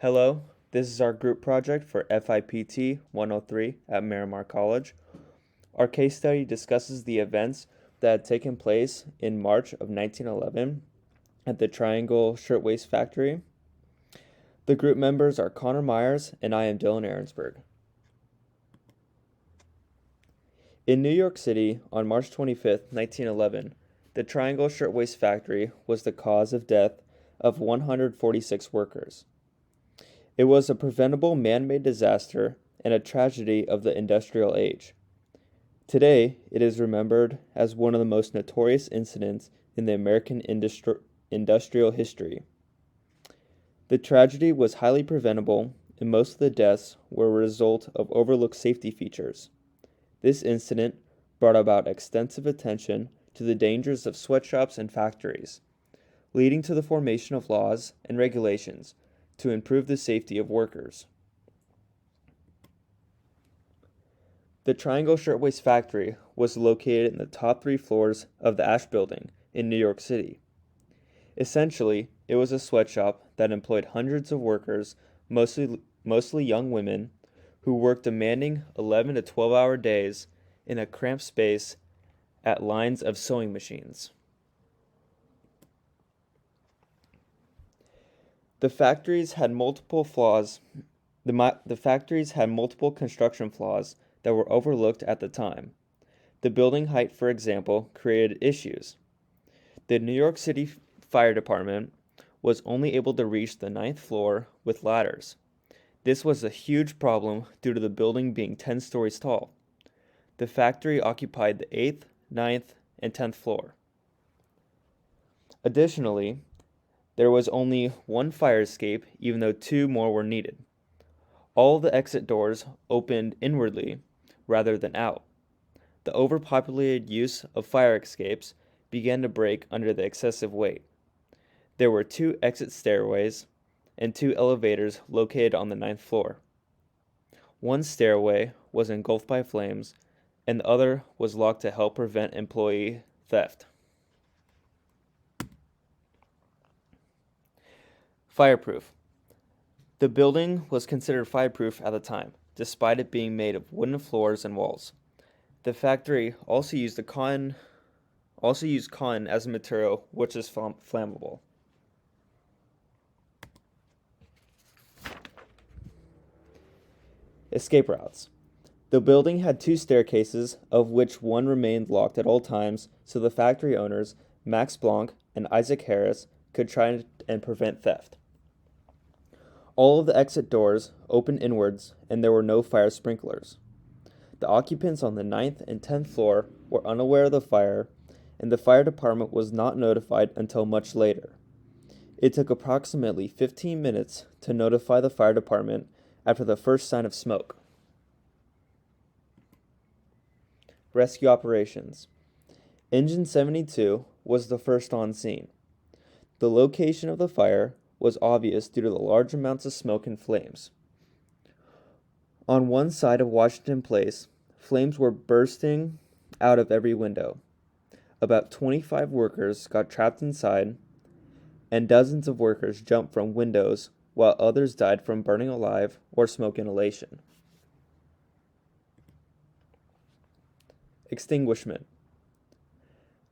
Hello, this is our group project for FIPT 103 at Miramar College. Our case study discusses the events that had taken place in March of 1911 at the Triangle Shirtwaist Factory. The group members are Connor Myers and I am Dylan Aaronsberg. In New York City, on March 25, 1911, the Triangle Shirtwaist Factory was the cause of death of 146 workers. It was a preventable man-made disaster and a tragedy of the industrial age. Today, it is remembered as one of the most notorious incidents in the American industrial history. The tragedy was highly preventable, and most of the deaths were a result of overlooked safety features. This incident brought about extensive attention to the dangers of sweatshops and factories, leading to the formation of laws and regulations to improve the safety of workers. The Triangle Shirtwaist Factory was located in the top 3 floors of the Ash Building in New York City. Essentially, it was a sweatshop that employed hundreds of workers, mostly young women, who worked demanding 11 to 12-hour days in a cramped space at lines of sewing machines. The factories had multiple construction flaws that were overlooked at the time. The building height, for example, created issues. The New York City Fire Department was only able to reach the 9th floor with ladders. This was a huge problem due to the building being 10 stories tall. The factory occupied the 8th, 9th, and 10th floor. Additionally, there was only one fire escape, even though 2 more were needed. All the exit doors opened inwardly rather than out. The overpopulated use of fire escapes began to break under the excessive weight. There were 2 exit stairways and 2 elevators located on the 9th floor. One stairway was engulfed by flames, and the other was locked to help prevent employee theft. Fireproof. The building was considered fireproof at the time, despite it being made of wooden floors and walls. The factory also used cotton as a material, which is flammable. Escape routes. The building had 2 staircases, of which one remained locked at all times, so the factory owners, Max Blanc and Isaac Harris, could try and prevent theft. All of the exit doors opened inwards, and there were no fire sprinklers. The occupants on the 9th and 10th floor were unaware of the fire, and the fire department was not notified until much later. It took approximately 15 minutes to notify the fire department after the first sign of smoke. Rescue operations. Engine 72 was the first on scene. The location of the fire was obvious due to the large amounts of smoke and flames. On one side of Washington Place, flames were bursting out of every window. About 25 workers got trapped inside, and dozens of workers jumped from windows, while others died from burning alive or smoke inhalation. Extinguishment.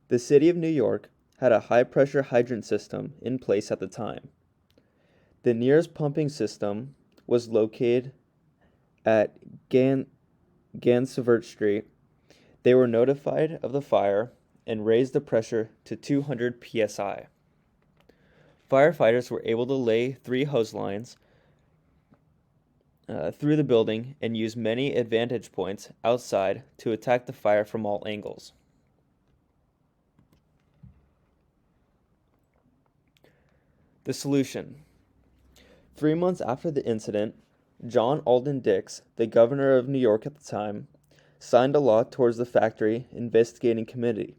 The city of New York had a high-pressure hydrant system in place at the time. The nearest pumping system was located at Gansevoort Street. They were notified of the fire and raised the pressure to 200 psi. Firefighters were able to lay 3 hose lines through the building and use many advantage points outside to attack the fire from all angles. The solution. 3 months after the incident, John Alden Dix, the governor of New York at the time, signed a law towards the factory investigating committee,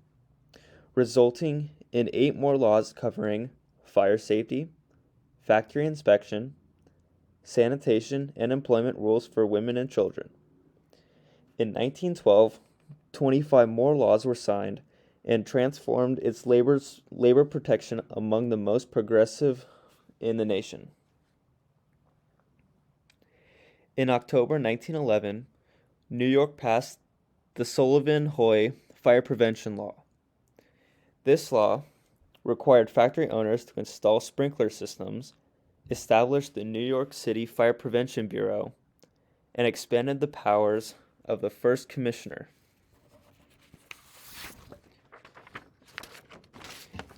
resulting in 8 more laws covering fire safety, factory inspection, sanitation, and employment rules for women and children. In 1912, 25 more laws were signed and transformed its labor protection among the most progressive in the nation. In October 1911, New York passed the Sullivan-Hoy Fire Prevention Law. This law required factory owners to install sprinkler systems, established the New York City Fire Prevention Bureau, and expanded the powers of the first commissioner.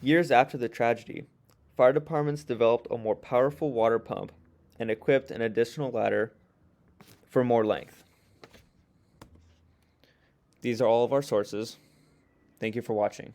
Years after the tragedy, fire departments developed a more powerful water pump and equipped an additional ladder for more length. These are all of our sources. Thank you for watching.